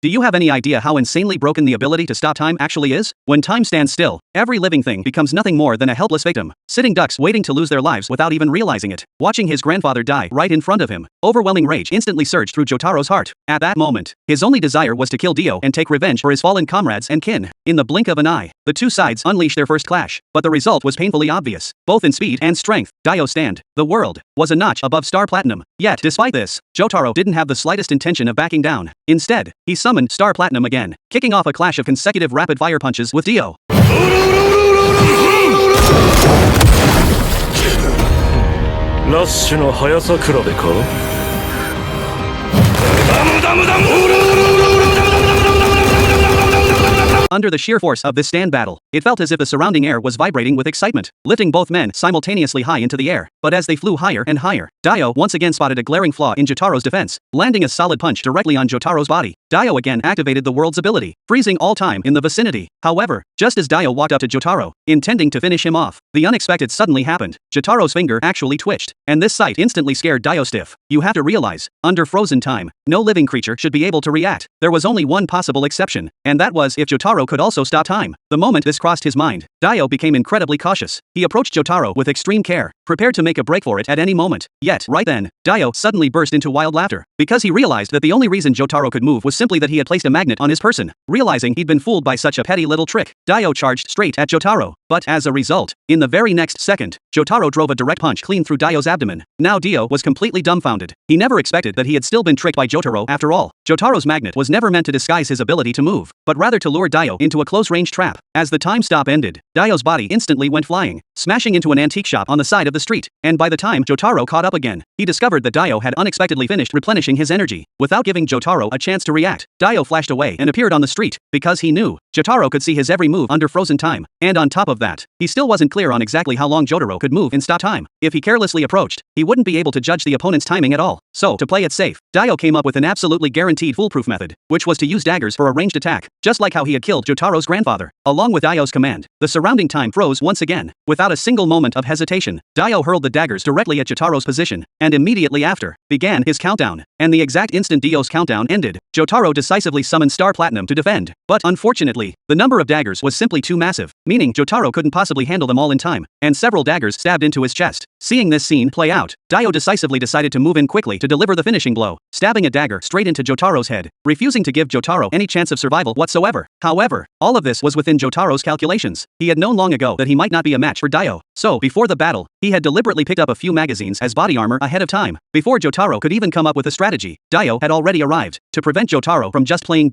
Do you have any idea how insanely broken the ability to stop time actually is? When time stands still, every living thing becomes nothing more than a helpless victim, sitting ducks waiting to lose their lives without even realizing it. Watching his grandfather die right in front of him, overwhelming rage instantly surged through Jotaro's heart. At that moment, his only desire was to kill Dio and take revenge for his fallen comrades and kin. In the blink of an eye, the two sides unleashed their first clash, but the result was painfully obvious. Both in speed and strength, Dio stand, the world, was a notch above Star Platinum. Yet, despite this, Jotaro didn't have the slightest intention of backing down. Instead, he summoned Star Platinum again, kicking off a clash of consecutive rapid-fire punches with Dio. ラッシュの速さ比べか。Under the sheer force of this stand battle, it felt as if the surrounding air was vibrating with excitement, lifting both men simultaneously high into the air. But as they flew higher and higher, Dio once again spotted a glaring flaw in Jotaro's defense, landing a solid punch directly on Jotaro's body. Dio again activated the world's ability, freezing all time in the vicinity. However, just as Dio walked up to Jotaro, intending to finish him off, the unexpected suddenly happened. Jotaro's finger actually twitched, and this sight instantly scared Dio stiff. You have to realize, under frozen time, no living creature should be able to react. There was only one possible exception, and that was if Jotaro could also stop time. The moment this crossed his mind, Dio became incredibly cautious. He approached Jotaro with extreme care, prepared to make a break for it at any moment. Yet, right then, Dio suddenly burst into wild laughter, because he realized that the only reason Jotaro could move was simply that he had placed a magnet on his person. Realizing he'd been fooled by such a petty little trick, Dio charged straight at Jotaro. But as a result, in the very next second, Jotaro drove a direct punch clean through Dio's abdomen. Now Dio was completely dumbfounded. He never expected that he had still been tricked by Jotaro after all. Jotaro's magnet was never meant to disguise his ability to move, but rather to lure Dio into a close-range trap. As the time stop ended, Dio's body instantly went flying, smashing into an antique shop on the side of the street. And by the time Jotaro caught up again, he discovered that Dio had unexpectedly finished replenishing his energy. Without giving Jotaro a chance to react, Dio flashed away and appeared on the street, because he knew Jotaro could see his every move under frozen time. And on top of that, he still wasn't clear on exactly how long Jotaro could move in stop time. If he carelessly approached, he wouldn't be able to judge the opponent's timing at all. So, to play it safe, Dio came up with an absolutely guaranteed foolproof method, which was to use daggers for a ranged attack, just like how he had killed Jotaro's grandfather. Along with Dio's command, the surrounding time froze once again. Without a single moment of hesitation, Dio hurled the daggers directly at Jotaro's position, and immediately after, began his countdown. And the exact instant Dio's countdown ended, Jotaro decisively summoned Star Platinum to defend. But unfortunately, the number of daggers was simply too massive, meaning Jotaro couldn't possibly handle them all in time, and several daggers stabbed into his chest. Seeing this scene play out, Dio decisively decided to move in quickly to deliver the finishing blow, stabbing a dagger straight into Jotaro's head, refusing to give Jotaro any chance of survival whatsoever. However, all of this was within Jotaro's calculations. He had known long ago that he might not be a match for Dio, so before the battle, he had deliberately picked up a few magazines as body armor ahead of time. Before Jotaro could even come up with a strategy, Dio had already arrived. To prevent Jotaro from just playing